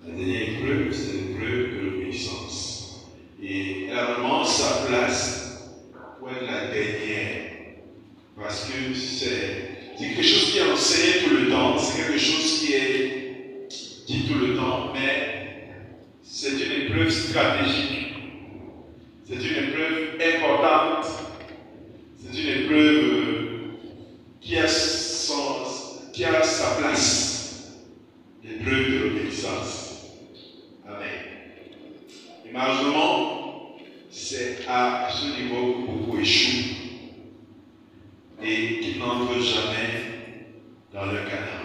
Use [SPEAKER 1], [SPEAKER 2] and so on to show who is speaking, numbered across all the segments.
[SPEAKER 1] La dernière épreuve, c'est l'épreuve de l'obéissance. Et elle a vraiment sa place pour être la dernière. Parce que c'est quelque chose qui est enseigné tout le temps, c'est quelque chose qui est dit tout le temps, mais c'est une épreuve stratégique. C'est une épreuve importante. C'est une épreuve qui a sa place. L'épreuve de l'obéissance. Amen. Et malheureusement, c'est à ce niveau que beaucoup échouent et qui n'entrent jamais dans le canal.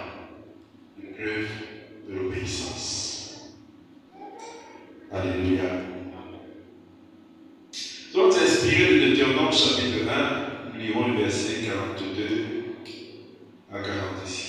[SPEAKER 1] L'épreuve de l'obéissance. Alléluia. Nous sommes inspirés de Deutéronome chapitre 1, nous lirons le verset 42 à 46.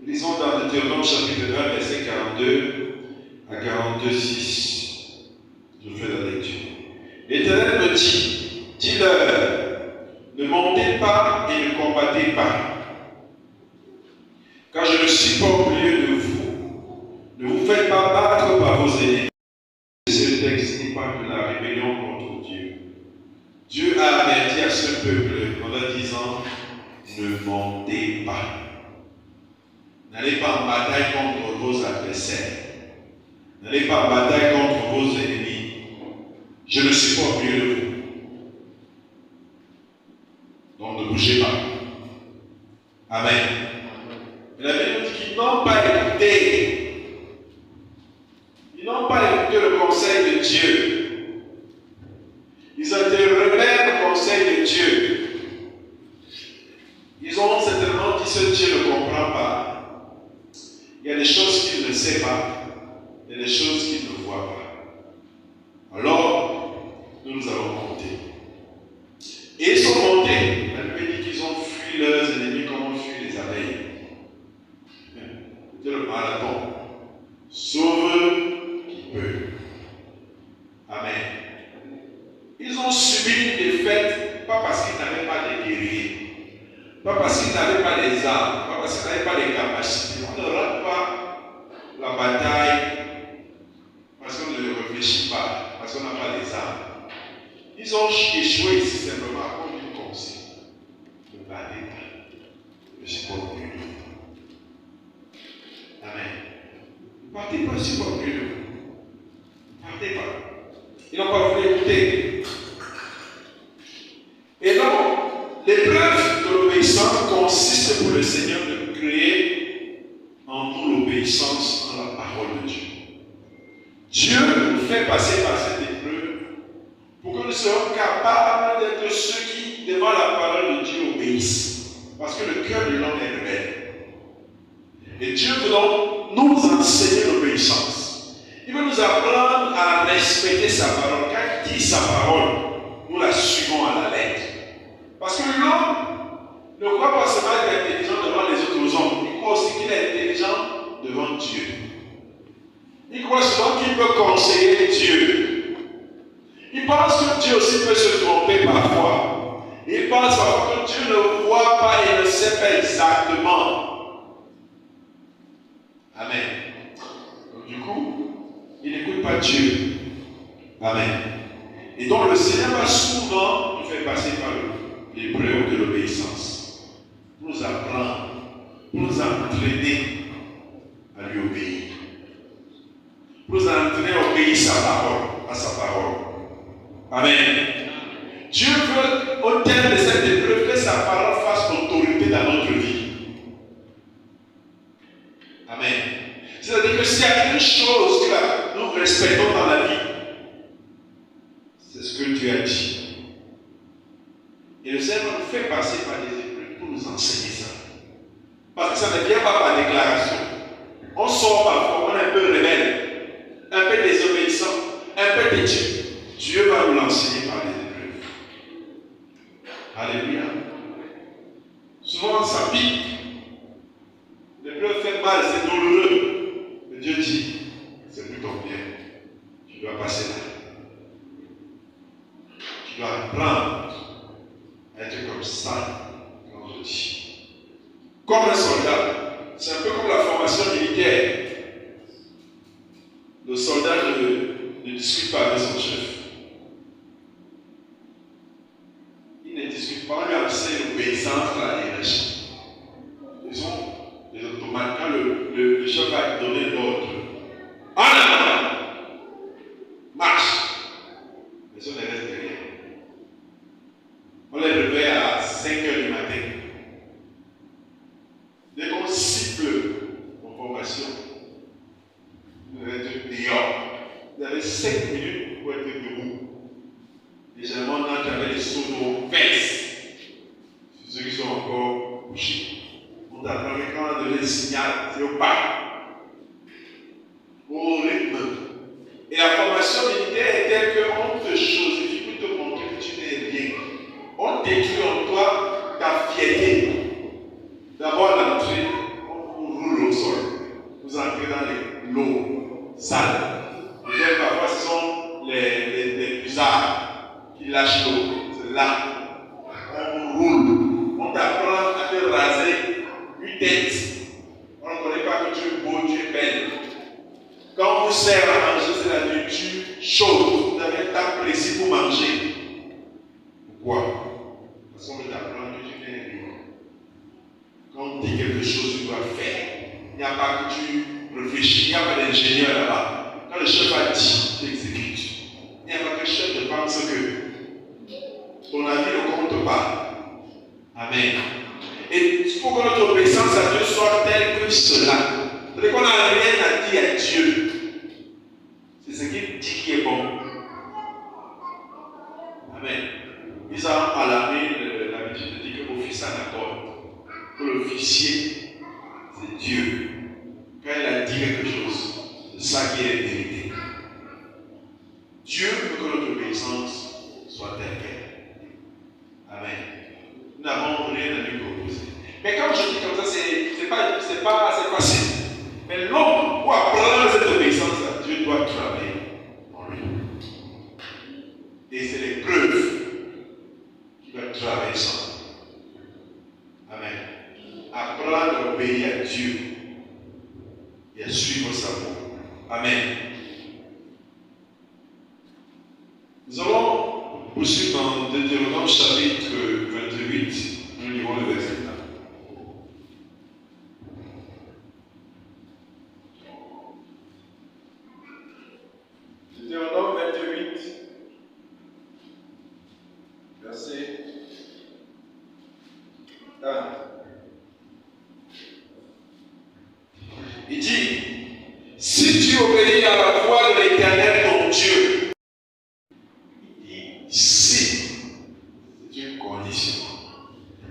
[SPEAKER 1] Lisons dans Deutéronome chapitre 1, verset 42 à 42, 6. Je fais la lecture. L'Éternel me dit, dis-leur, ne montez pas et ne combattez pas, car je ne suis pas au milieu de vous. Ne vous faites pas battre par vos ennemis. Ce texte n'est pas de la rébellion contre Dieu. Dieu a averti à ce peuple en leur disant, ne montez pas. N'allez pas en bataille contre vos adversaires. N'allez pas en bataille contre vos ennemis. Je ne suis pas au milieu de vous. Donc ne bougez pas. Amen. La Bible dit qu'ils n'ont pas écouté. Ils n'ont pas écouté le conseil de Dieu. Ils ont été rebelles au conseil de Dieu. Ils ont certainement dit ce Dieu ne comprend pas. Il y a des choses qu'il ne sait pas. Il y a des choses qu'il ne voit pas. Alors, nous allons monter. Et ils sont montés. La Bible dit qu'ils ont fui leurs ennemis comme on fuit les abeilles. C'était le marathon. Sauve qui peut. Amen. Ils ont subi une défaite, pas parce qu'ils n'avaient pas de guerriers, pas parce qu'ils n'avaient pas les armes, pas parce qu'ils n'avaient pas les capacités. On ne rate pas la bataille parce qu'on ne réfléchit pas, parce qu'on n'a pas les armes. Ils ont échoué ici simplement à cause d'une consigne. Ne battez pas. Je ne suis pas au milieu de vous. Amen. Ne partez pas, je ne suis pas au milieu de vous. Ne partez pas. Ils n'ont pas voulu écouter. Et donc, l'épreuve de l'obéissance consiste pour le Seigneur de créer en nous l'obéissance en la parole de Dieu. Dieu nous fait passer par cette épreuve pour que nous soyons capables d'être ceux qui, devant la parole de Dieu, obéissent. Parce que le cœur de l'homme est rebelle. Et Dieu veut donc nous enseigner l'obéissance. Il veut nous apprendre à respecter sa parole. Quand il dit sa parole, nous la suivons à la lettre. Parce que l'homme ne croit pas seulement être intelligent devant les autres hommes, il croit aussi qu'il est intelligent devant Dieu. Il croit souvent qu'il peut conseiller Dieu. Il pense que Dieu aussi peut se tromper parfois. Il pense parfois que Dieu ne voit pas et ne sait pas exactement. Amen. Donc du coup, il n'écoute pas Dieu. Amen. Et donc le Seigneur va souvent nous faire passer par l'épreuve de l'obéissance. Pour nous apprendre, pour nous entraîner à lui obéir. Pour nous entraîner à obéir à sa parole. Amen. Dieu veut, au terme de cette épreuve, que sa parole fasse autorité dans notre vie. Amen. C'est-à-dire que s'il y a une chose que nous respectons dans la vie, c'est ce que Dieu a dit. Et le Seigneur nous fait passer par des épreuves pour nous enseigner ça. Parce que ça ne vient pas par déclaration. On sort parfois, on est un peu rebelle, un peu désobéissant, un peu têtu. Dieu va nous l'enseigner par les épreuves. Alléluia. Souvent ça pique. L'épreuve fait mal, c'est douloureux. comme un soldat. C'est un peu comme la formation militaire. Le soldat ne discute pas avec son chef. Il ne discute pas, il a assez l'obéissance à la hiérarchie. Ils ont des automates. Quand le chef va donner l'ordre, en avant, marche. Les autres restent derrière. On les réveille à 5 h du matin. Dès qu'on cible en formation, vous allez être dehors. Vous avez 5 minutes pour être debout. Légèrement, on entre avec les sauts aux fesses. Ceux qui sont encore couchés. On t'apprend que quand on a donné le signal, c'est au pas. Au rythme. Et la formation militaire est telle qu'on te chosifie pour te montrer que tu n'es rien. On détruit en toi ta fierté. D'abord, à l'entrée, on vous roule au sol. Vous entrez dans l'eau sale. Et parfois, ce sont les busards qui lâchent l'eau. C'est là. On vous roule. On t'apprend à te raser une tête. On ne connaît pas que tu es beau, tu es belle. Quand on vous sert à manger, c'est la nourriture chaude. Vous avez un temps précis pour manger. Pourquoi? Parce qu'on veut t'apprendre que tu n'es rien. Quand on dit quelque chose, tu dois faire. Il n'y a pas que tu réfléchis, il n'y a pas d'ingénieur là-bas. Quand le chef a dit, tu exécutes. Il n'y a pas que le chef te pense que ton avis ne compte pas. Amen. Et il faut que notre obéissance à Dieu soit telle que cela. C'est-à-dire qu'on n'a rien à dire à Dieu. C'est ce qu'il dit qui est bon. Amen. Ils ont à l'armée l'habitude de dire que l'officier en accorde. Que l'officier, c'est Dieu. Quand il a dit quelque chose, c'est ça qui est la vérité. Dieu veut que notre obéissance soit telle qu'elle. Amen. Nous n'avons rien à lui proposer. Mais quand je dis comme ça, c'est pas facile. Mais l'homme, pour apprendre cette obéissance à Dieu, doit travailler en lui. Et c'est les preuves qui doivent travailler sans. Amen. Apprendre à obéir à Dieu et à suivre sa voie. Amen. Nous allons poursuivre dans Deutéronome chapitre 28. Nous lisons le verset 1. Deutéronome 28, verset 1. Il dit, si tu obéis à la voix de l'Éternel ton Dieu, il dit, si, c'est une condition.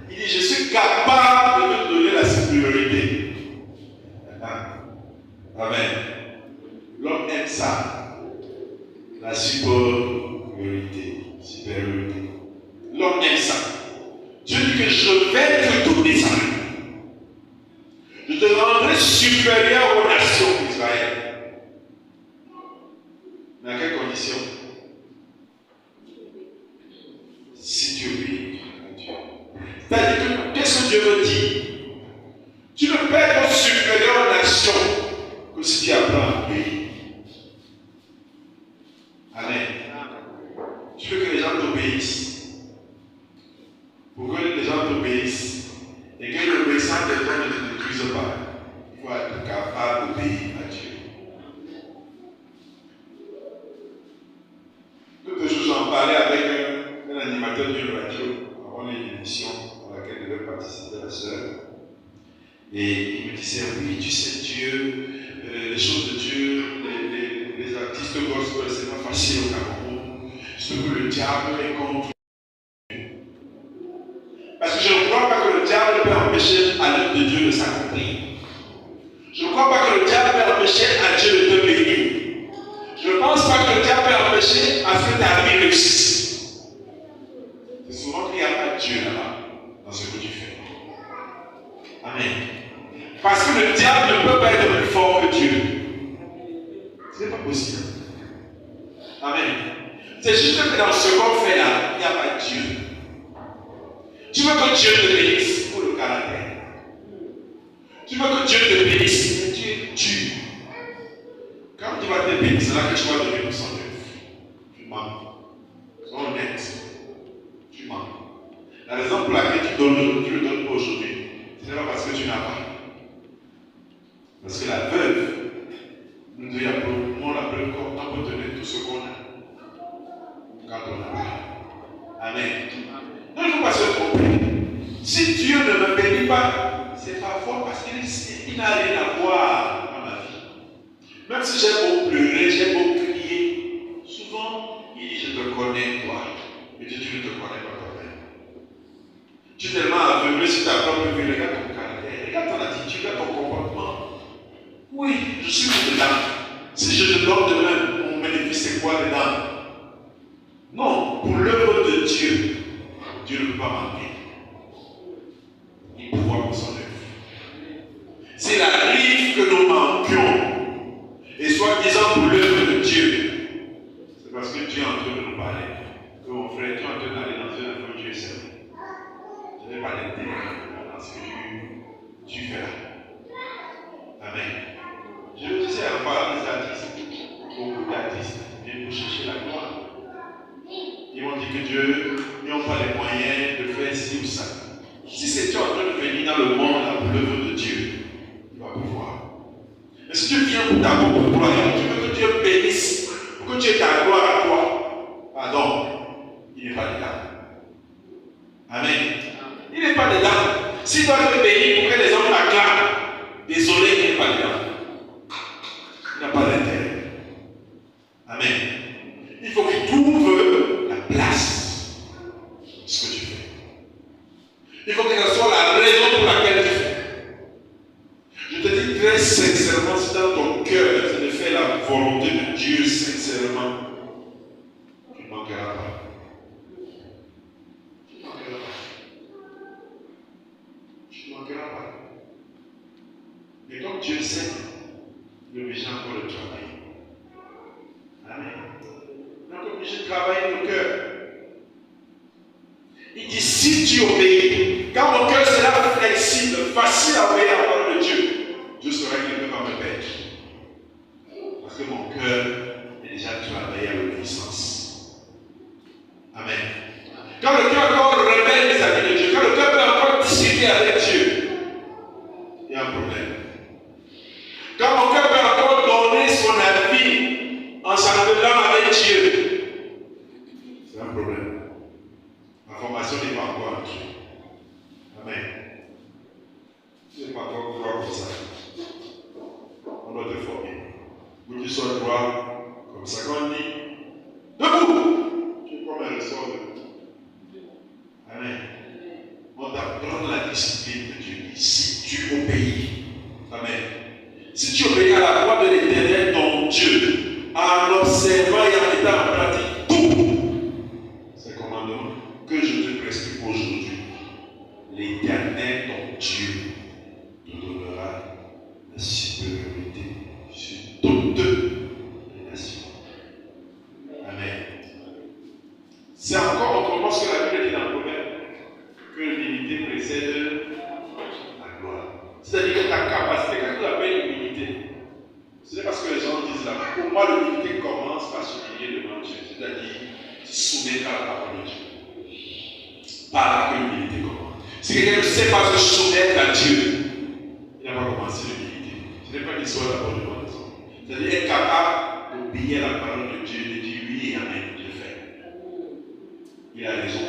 [SPEAKER 1] Il dit, je suis capable de te donner la supériorité. Amen. L'homme aime ça. La supériorité. L'homme aime ça. Dieu dit que je vais te donner ça. Je te rendrai supérieur aux nations d'Israël. Mais à quelle condition? Si tu obéis à Dieu. C'est-à-dire que qu'est-ce que Dieu veut dire? Tu ne peux être supérieur aux nations que si tu apprends à obéir. Amen. Tu veux que les gens t'obéissent. Pour que les gens t'obéissent et que l'obéissance de toi ne te détruise pas, il faut être capable d'obéir à Dieu. L'autre jour, j'en parlais avec un animateur d'une radio avant une émission dans laquelle devait participer la sœur. Et il me disait, oui, tu sais, Dieu, les choses de Dieu, les artistes gospel, c'est pas facile au Cameroun. Surtout que le diable est contre. Parce que je ne crois pas que le diable peut empêcher à l'œuvre de Dieu de s'accomplir. Je ne crois pas que le diable peut empêcher à Dieu de te bénir. Je ne pense pas que le diable peut empêcher à ce que ta vie réussisse. C'est souvent qu'il n'y a pas Dieu là-bas, dans ce que tu fais. Amen. Parce que le diable ne peut pas être plus fort que Dieu. Ce n'est pas possible. Amen. C'est juste que dans ce qu'on fait là, il n'y a pas Dieu. Tu veux que Dieu te bénisse pour le caractère. Tu veux que Dieu te bénisse, mais tu es dur. Quand tu vas te bénir, c'est là que tu vas donner son œuvre. Tu manques. Sois honnête. Tu manques. La raison pour laquelle tu ne le donnes pas aujourd'hui, ce n'est pas parce que tu n'as pas. Parce que la veuve, nous dit à moi la preuve qu'on peut donner tout ce qu'on a. Quand on n'a pas. Amen. Non, il ne faut pas se tromper. Si Dieu ne me bénit pas, c'est parfois parce qu'il n'a rien à voir dans ma vie. Même si j'ai beau pleurer, j'ai beau crier, souvent il dit je te connais toi. Mais tu ne te connais pas toi-même. Tu es tellement aveuglé sur ta propre vie, regarde ton caractère, regarde ton attitude, regarde ton comportement. Oui, je suis dedans. Si je te donne demain, mon bénéfice c'est quoi dedans? Non, pour l'œuvre de Dieu, Dieu ne peut pas manquer. Il peut voir pour son œuvre. S'il arrive que nous manquions, et soi-disant pour l'œuvre de Dieu, c'est parce que Dieu est en train de nous parler. Que mon frère, tu es en train d'aller dans un endroit où Dieu est seul. Je n'ai pas d'intérêt dans ce que tu fais là. Amen. Je le disais à part les artistes, beaucoup d'artistes viennent pour chercher la gloire. Ils m'ont dit que Dieu n'a pas les moyens de faire ci ou ça. Si c'est Dieu en train de venir dans le monde pour l'œuvre de Dieu, il va pouvoir. Mais si tu viens pour ta propre gloire, tu veux que Dieu bénisse, pour que tu aies ta gloire à toi, pardon, il n'est pas dedans. Amen. Il n'est pas dedans. S'il doit te bénir pour que les hommes t'acclament, désolé, il n'est pas dedans. Il n'a pas d'intérêt. Amen. Il faut que tu trouves la place de ce que tu fais. Il faut que ce soit la raison pour laquelle tu fais. Je te dis très sincèrement, si dans ton cœur, c'est de faire la volonté de Dieu sincèrement, tu ne manqueras pas. Tu ne manqueras pas. Tu ne manqueras pas. Mais comme Dieu sait, il est obligé encore de travailler. Amen. On est obligé de travailler nos cœurs. Il dit si tu obéis, quand mon cœur sera flexible, facile à obéir à la parole de Dieu, Dieu saura qu'il ne peut pas me perdre. Parce que mon cœur est déjà travaillé à l'obéissance. Amen. Quand le cœur encore rebelle les amis de Dieu, quand le cœur peut encore discuter avec Dieu, il y a un problème. Quand mon cœur peut encore donner son avis en s'engageant avec Dieu, c'est un problème. La formation n'est pas encore entrée. Amen. Tu n'es pas encore droit comme ça. On doit te former. Pour que tu sois droit comme ça. Quand on dit debout, tu es comme un ressort de. Amen. On t'apprend la discipline de Dieu. Si tu obéis. Amen. Si tu obéis à la voix de l'Éternel, ton Dieu, en observant et en mettant en pratique tout ces commandements que je te prescris aujourd'hui, l'Éternel, ton Dieu, te donnera la supériorité sur toutes les nations. Amen. C'est encore autrement ce que la Bible dit dans le Proverbe, que l'humilité précède la gloire. C'est-à-dire que ta capacité, quand tu appelles l'humilité, ce n'est pas ce que les gens disent là. Pour moi, l'humilité commence par s'humilier devant Dieu, c'est-à-dire se soumettre à la parole de Dieu. Par là que l'humilité commence. Si quelqu'un ne sait pas se soumettre à Dieu, il n'a pas commencé l'humilité. Ce n'est pas une histoire d'abord devant les hommes. C'est-à-dire être capable d'obéir à la parole de Dieu, de dire oui et amen, je fais. Il a raison,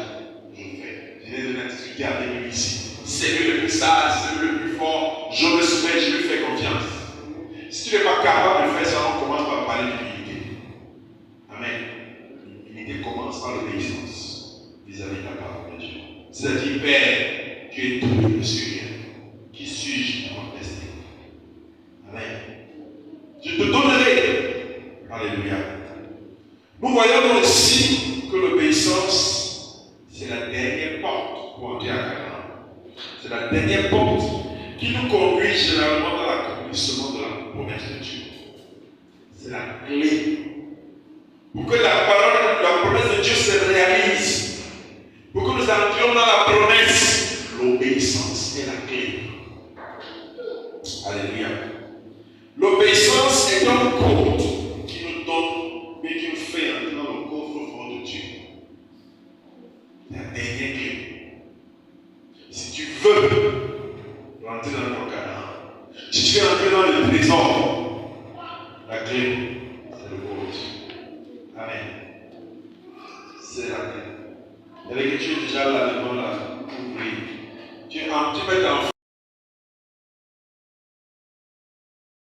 [SPEAKER 1] je fais. Je viens de la discuter avec lui ici. C'est lui le plus sage, c'est lui le plus fort. Je me soumets, je lui fais confiance. Si tu n'es pas capable de faire ça, on commence par parler d'humilité. Amen. L'humilité commence par l'obéissance vis-à-vis de la parole de Dieu. C'est-à-dire, Père, tu es tout, je ne suis rien. Qui suis-je pour contester? Amen. Je te donnerai. Alléluia. Nous voyons donc ici que l'obéissance, c'est la dernière porte pour entrer à Canaan. C'est la dernière porte qui nous conduit généralement dans l'accomplissement de la promesse de Dieu. C'est la clé. Pour que la promesse de Dieu se réalise, pour que nous entrions dans la promesse, l'obéissance est la clé. un code qui nous donne, mais qui nous fait entrer dans le coffre-fort de Dieu. La dernière clé. Si tu veux rentrer dans ton Canaan, si tu veux entrer dans le trésor, la clé, c'est le code. Amen. C'est la clé. Et l'écriture est déjà là devant la pour prier. Tu mets